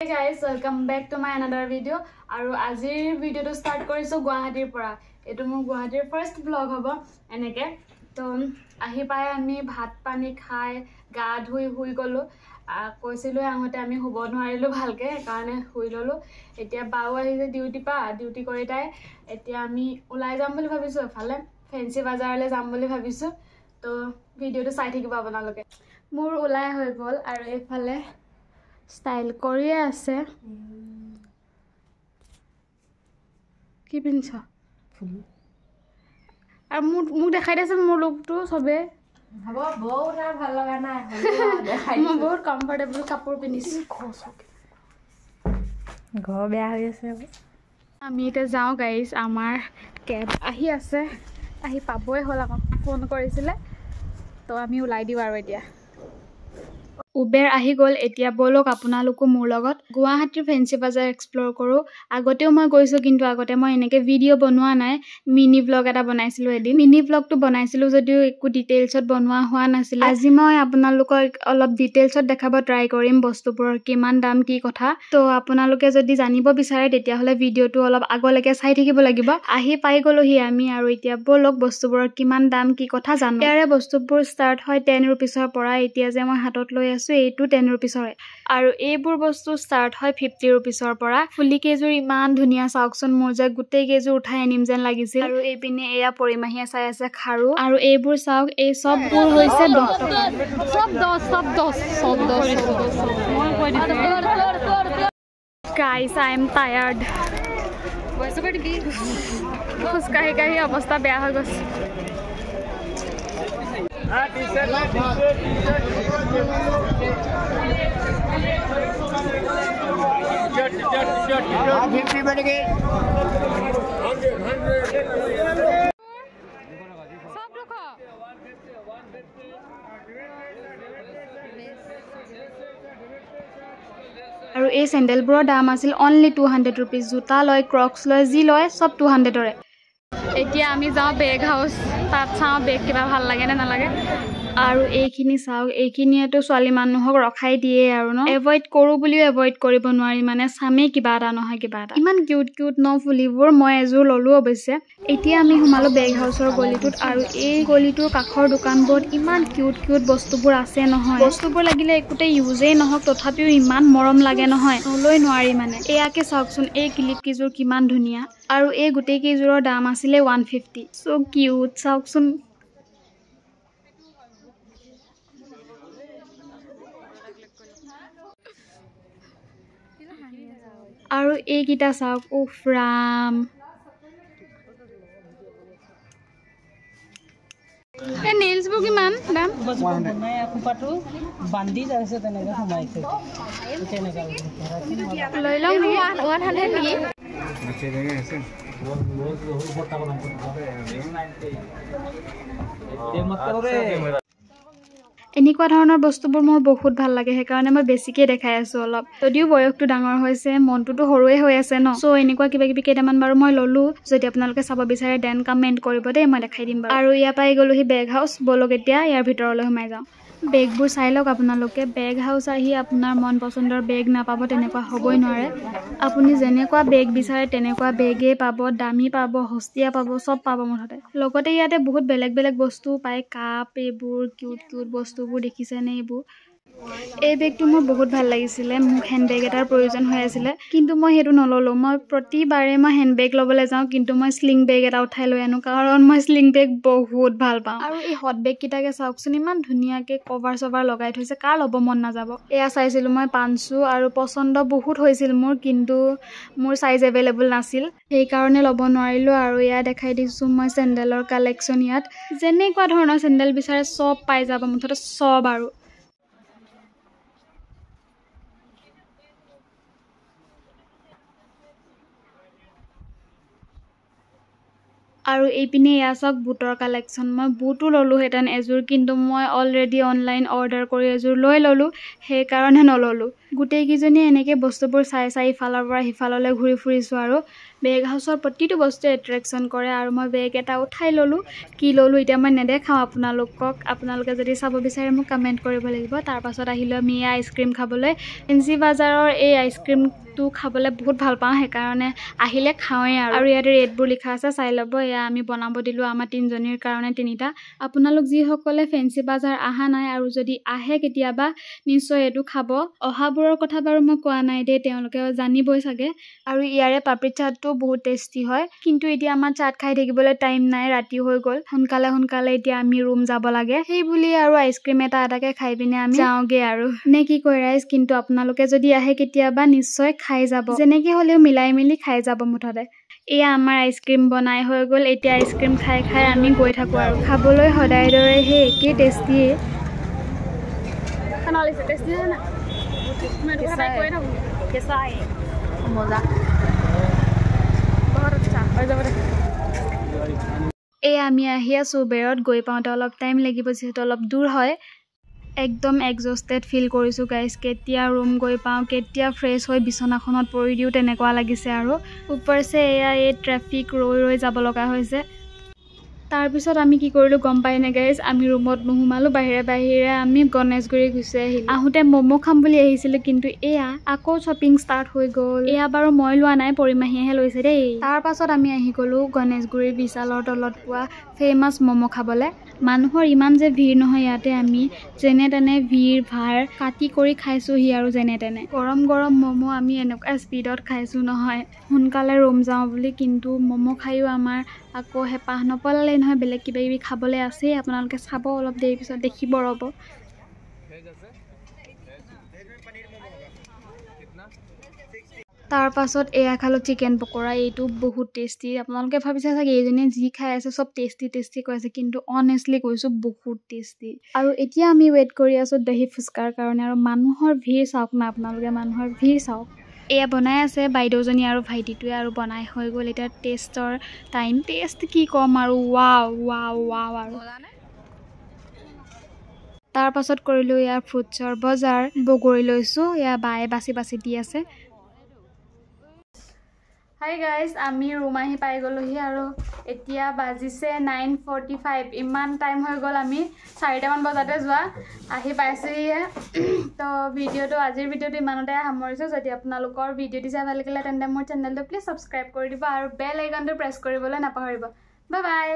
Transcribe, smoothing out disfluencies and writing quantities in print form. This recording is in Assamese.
guys, welcome back to my another video. Aru azir video to start koriso Guwahatir pora. Etu mor Guwahatir first vlog hobo eneke. To ahi pai ami bhat pani khai ga dhui hui golo. Koisilu ahote ami hobo nwarilu bhalke karone hui lolu. Etia bau ahise duty kori tai. Etia ami ulai jam boli bhabisu efale fancy bazar le jam boli bhabisu. To video to sai thakiba abanaloke. Mor ulai hoi gol aru efale style Korea আছে কি পিনছ আর মুখ দেখাই দিছে মোৰ লুকটো সবে হ'ব বহুত ভাল লগা নাই দেখাই মই বহুত কমফৰ্টেবল কাপোৰ পিনিছো ঘৰ বেয়া হৈ আছে আমি এটা যাও গাইস আমাৰ কেব আহি আছে আহি পাবই হল আমাক ফোন কৰিছিলে তো আমি উলাই দিও আৰু এতিয়া Uber ahi gol etia bolok আপোনালোকো মোৰ লগত গুৱাহাটীৰ ফেন্সি বাজাৰ এক্সপ্লোৰ কৰো আগতেও মই গৈছো কিন্তু আগতে মই এনেকে ভিডিও বনোৱা নাই মিনি ব্লগ এটা বনাইছিলো এদিন মিনি ব্লগটো বনাইছিলো যদিও একো ডিটেইলছত বনোৱা হোৱা নাছিল আজি মই আপোনালোকক অলপ ডিটেইলছত দেখাব ট্ৰাই কৰিম বস্তুবোৰৰ কিমান দাম কি কথা তো আপোনালোকে যদি জানিব বিচাৰে তেতিয়া হলে ভিডিওটো অলপ আগলৈকে চাই থাকিব লাগিব আহি পাই গলোহি আমি আৰু এতিয়া bolok বস্তুবোৰৰ কিমান দাম কি কথা জানো ইয়াৰে বস্তুবোৰ ষ্টাৰ্ট হয় 10 रुपीसৰ পৰা এতিয়া যে মই হাতত লৈ এইটো 10 रुपीसৰ আৰু এইবোৰ বস্তু ষ্টাৰ্ট হয় 50 रुपीसৰ পৰা ফুলি কেজুৰ ইমান ধুনিয়া চাওকচোন মোৰ যে গুটেই কেজু উঠাই আনিম যেন লাগিছিল আৰু এই পিনে এয়া পৰিমাহিয়া চাই আছে খাৰু আৰু এইবোৰ চাওক এই সববোৰ হৈছে 10 টকা সব 10 মই কৈ দিছো guys I am tired বয়স কত কি খুসকাহি কাহি অৱস্থা বেয়া হৈ গৈছে আৰু এই স্যান্ডেলবোৰৰ দাম আছিল only 200 rupees জুতা লয় ক্ৰক্স লয় জি লয় সব 200 ৰে এতিয়া আমি যাও বেগ হাউস তাত চাও বেগ কিবা ভাল লাগে না নালাগে আৰু এইখিনি চাও এইখিনিয়েটো ছোৱালী মানুহক ৰখাই দিয়ে আৰু ন এভয়েড কৰো বুলিও এভয়েড কৰিব নোৱাৰি মানে সামে কিবা এটা নহয় কিবা এটা ইমান কিউট ন ফুলিবোৰ মই এজোৰ ললো অৱশ্যে এতিয়া আমি হুমালো বেগ হাউসৰ গলিটোত আৰু এই গলিটোৰ কাখৰ দোকানবোৰত ইমান কিউট বস্তুবোৰ আছে নহয় বস্তুবোৰ লাগিলে একোতে ইউজেই নহক তথাপিও ইমান মৰম লাগে নহয় নলৈ নোৱাৰি মানে এয়াকে চাওকচোন এই ক্লিপ কিজোৰ কিমান ধুনিয়া আৰু এই গুটেই কিজোৰৰ দাম আছিলে 150 সো কিউট চাওকচোন আৰু এই গিটা চাওক উফৰাম এ নেইলছ বু কিমান দাম বনাই akupaটো বান্ধি যাইছে তেনেকা সমাইছে তেনেকা লৈ লও নি 100 নি আছে দেগে আছে এনেকুৱা ধৰণৰ বস্তুবোৰ মোৰ বহুত ভাল লাগে হেকাৰণে মই বেছিকে দেখাই আছো অলপ যদিও বয়সটো ডাঙৰ হৈছে মনটোটো হৰুৱে হৈ আছে ন সো এনেকুৱা কিবা কিবি কেইটামান বাৰু মই ললো যদি আপোনালোকে চাব বিচাৰে দেন কমেন্ট কৰিব দেই মই দেখাই দিম বাৰু আৰু ইয়া পাই গলোহি বেগ হাউস বলক এতিয়া ইয়াৰ ভিতৰলৈ সোমাই যাও বেগবোৰ চাই লওক আপোনালোকে বেগ হাউস আহি আপোনাৰ মন পছন্দৰ বেগ নাপাব তেনেকুৱা হ'বই নোৱাৰে আপুনি যেনেকুৱা বেগ বিচাৰে তেনেকুৱা বেগে পাব দামী পাব হস্তিয়া পাব সব পাব মুঠতে লগতে ইয়াতে বহুত বেলেগ বস্তু পায় কাপ এইবোৰ কিউট বস্তুবোৰ দেখিছে নে এইবোৰ এই বেগটো মোৰ বহুত ভাল লাগিছিলে মোক হ্যান্ডবেগ এটাৰ প্ৰয়োজন হৈ আছিল কিন্তু মই হেতু নললো মই প্ৰতিবাৰে মই হ্যান্ডবেগ লবলৈ যাও কিন্তু মই স্লিং বেগ এটা উঠাই লৈ আনো কাৰণ মই স্লিং বেগ বহুত ভাল পাওঁ আৰু এই হট বেগ কিটাকে চাওকচোন ইমান ধুনিয়াকে কভাৰ লগাই থৈছে কাৰ লব মন নাযাব এয়া চাইছিলো মই পাঁচু আৰু পছন্দ বহুত হৈছিল মোৰ কিন্তু মোৰ সাইজ अवेलेबल নাছিল সেই কাৰণে লব নোৱাৰিলো আৰু ইয়া দেখাই দিছো মই স্যান্ডেলৰ কালেকচন ইয়াত যেনেকুৱা ধৰণৰ স্যান্ডেল বিচাৰে সব পাই যাব মুঠতে সব আৰু এই পিনে ইয়াসক বুটৰ কালেকচন মই বুটু ললো হেতেন এজুৰ কিন্তু মই অলৰেডি অনলাইন অৰ্ডাৰ কৰি এজুৰ লৈ ললো সেই কাৰণে নললো গোটেইকেইজনীয়ে এনেকৈ বস্তুবোৰ চাই চাই ইফালৰ পৰা সিফাললৈ ঘূৰি ফুৰিছোঁ আৰু বেগ হাউচৰ প্ৰতিটো বস্তুৱে এট্ৰেকশ্যন কৰে আৰু মই বেগ এটা উঠাই ল'লোঁ কি ল'লোঁ এতিয়া মই নেদেখাওঁ আপোনালোকক আপোনালোকে যদি চাব বিচাৰে মোক কমেণ্ট কৰিব লাগিব তাৰপাছত আহিলোঁ আমি এই আইচক্ৰীম খাবলৈ ফেঞ্চি বাজাৰৰ এই আইচক্ৰীমটো খাবলৈ বহুত ভাল পাওঁ সেইকাৰণে আহিলে খাওঁৱেই আৰু ইয়াতে ৰেটবোৰ লিখা আছে চাই ল'ব এয়া আমি বনাব দিলোঁ আমাৰ 3জনীৰ কাৰণে 3টা আপোনালোক যিসকলে ফেঞ্চি বাজাৰ অহা নাই আৰু যদি আহে কেতিয়াবা নিশ্চয় এইটো খাব অহাবোৰৰ কথা বাৰু মই কোৱা নাই দেই তেওঁলোকে জানিবই চাগে আৰু ইয়াৰে পাপৰি চাটটো বহুত টেষ্টি হয় কিন্তু এতিয়া আমাৰ চাট খাই থাকিবলৈ টাইম নাই ৰাতি হৈ গ'ল সোনকালে এতিয়া আমি ৰুম যাব লাগে সেই বুলি আৰু আইচক্ৰীম এটাকে খাই পিনে আমি যাওঁগে আৰু নে কি কয় ৰাইজ কিন্তু আপোনালোকে যদি আহে কেতিয়াবা নিশ্চয় খাই যাব যেনেকৈ হ'লেও মিলাই মিলি খাই যাব মুঠতে এয়া আমাৰ আইচক্ৰীম বনাই হৈ গ'ল এতিয়া আইচক্ৰীম খাই খাই আমি গৈ থাকোঁ আৰু খাবলৈ সদায় দৰে সেই একেই টেষ্টিয়ে টেষ্টি হয় না মজা এই আমি আহি আছোঁ বেৰত গৈ পাওঁতে অলপ টাইম লাগিব যিহেতু অলপ দূৰ হয় একদম এক্সস্টেড ফিল কৰিছোঁ গাইজ কেতিয়া ৰুম গৈ পাওঁ কেতিয়া ফ্ৰেছ হৈ বিচনাখনত পৰি দিওঁ তেনেকুৱা লাগিছে আৰু ওপৰছে এয়া এই ট্ৰেফিক ৰৈ যাব লগা হৈছে তাৰপিছত আমি কি কৰিলোঁ গম পাই নে গাইজ আমি ৰুমত নোসোমালোঁ বাহিৰে আমি গণেশগুৰি গুচি আহিলোঁ আহোঁতে ম'ম' খাম বুলি আহিছিলোঁ কিন্তু এয়া আকৌ শ্বপিং ষ্টাৰ্ট হৈ গ'ল এয়া বাৰু মই লোৱা নাই পৰিমাহীয়েহে লৈছে দেই তাৰপাছত আমি আহি গ'লোঁ গণেশগুৰি বিশালৰ তলত পোৱা ফেমাছ ম'ম' খাবলৈ মানুহৰ ইমান যে ভিৰ নহয় ইয়াতে আমি যেনে তেনে ভিৰ ভাৰ কাটি কৰি খাইছোঁহি আৰু যেনে তেনে গৰম ম'ম' আমি এনেকুৱা স্পীডত খাইছোঁ নহয় সোনকালে ৰুম যাওঁ বুলি কিন্তু ম'ম' খায়ো আমাৰ আকৌ হেঁপাহ নপলালে নহয় বেলেগ কিবা কিবি খাবলৈ আছেই আপোনালোকে চাব অলপ দেৰি পিছত দেখিব ৰ'ব তাৰপাছত এয়া খালোঁ চিকেন পকৰা এইটো বহুত টেষ্টি আপোনালোকে ভাবিছে চাগে এইজনীয়ে যি খাই আছে চব টেষ্টি কৈ আছে কিন্তু অনেষ্টলি কৈছোঁ বহুত টেষ্টি আৰু এতিয়া আমি ৱেইট কৰি আছোঁ দহি ফুচকাৰ কাৰণে আৰু মানুহৰ ভিৰ চাওক না আপোনালোকে মানুহৰ ভিৰ চাওক এয়া বনাই আছে বাইদেউজনী আৰু ভাইটিটোৱে আৰু বনাই হৈ গ'ল এতিয়া টেষ্টৰ টাইম টেষ্ট কি ক'ম আৰু ৱাও আৰু তাৰপাছত কৰিলোঁ ইয়াৰ ফ্ৰুটছৰ বজাৰ বগৰী লৈছোঁ এয়া বায়ে বাছি দি আছে হাই গাইজ আমি ৰুম আহি পাই গ'লোহি আৰু এতিয়া বাজিছে 9:45 ইমান টাইম হৈ গ'ল আমি 4টামান বজাতে যোৱা আহি পাইছোঁহিহে তো আজিৰ ভিডিঅ'টো ইমানতে সামৰিছোঁ যদি আপোনালোকৰ ভিডিঅ'টো চাই ভাল লাগিলে তেন্তে মোৰ চেনেলটো প্লিজ ছাবস্ক্ৰাইব কৰি দিব আৰু বেল আইকনটো প্ৰেছ কৰিবলৈ নাপাহৰিব বাই